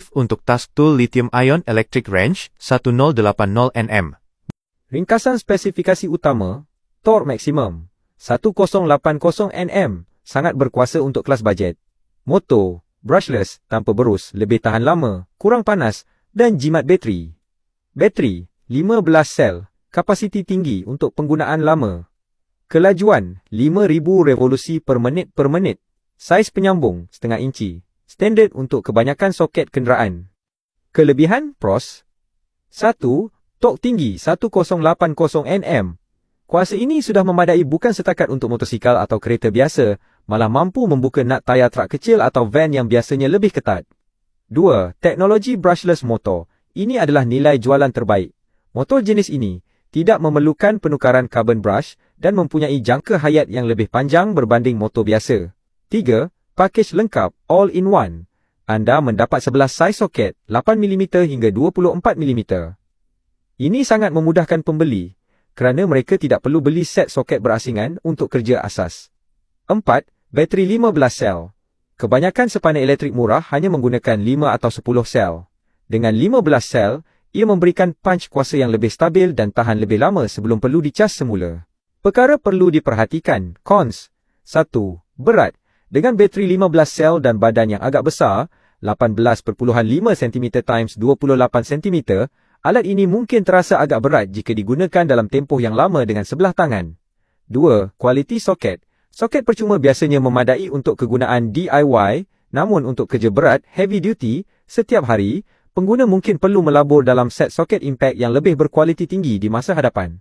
efektif untuk task tool lithium-ion electric range 1080 nm. Ringkasan spesifikasi utama, torque maksimum 1080 Nm, sangat berkuasa untuk kelas bajet. Motor, brushless, tanpa berus, lebih tahan lama, kurang panas dan jimat bateri. Bateri, 15 sel, kapasiti tinggi untuk penggunaan lama. Kelajuan, 5,000 revolusi per minit. Saiz penyambung, 0,5 inci. Standard untuk kebanyakan soket kenderaan. Kelebihan pros 1. Torque tinggi 1080 Nm. Kuasa ini sudah memadai bukan setakat untuk motosikal atau kereta biasa, malah mampu membuka nut tayar trak kecil atau van yang biasanya lebih ketat. 2. Teknologi brushless motor. Ini adalah nilai jualan terbaik. Motor jenis ini tidak memerlukan penukaran carbon brush dan mempunyai jangka hayat yang lebih panjang berbanding motor biasa. 3. Pakej lengkap all-in-one. Anda mendapat 11 saiz soket 8mm hingga 24mm. Ini sangat memudahkan pembeli kerana mereka tidak perlu beli set soket berasingan untuk kerja asas. 4. Bateri 15 sel. Kebanyakan sepanel elektrik murah hanya menggunakan 5 atau 10 sel. Dengan 15 sel, ia memberikan punch kuasa yang lebih stabil dan tahan lebih lama sebelum perlu dicas semula. Perkara perlu diperhatikan. Cons. 1. Berat. Dengan bateri 15 sel dan badan yang agak besar, 18.5 cm x 28 cm, alat ini mungkin terasa agak berat jika digunakan dalam tempoh yang lama dengan sebelah tangan. 2. Kualiti soket. Soket percuma biasanya memadai untuk kegunaan DIY, namun untuk kerja berat, heavy duty, setiap hari, pengguna mungkin perlu melabur dalam set soket impact yang lebih berkualiti tinggi di masa hadapan.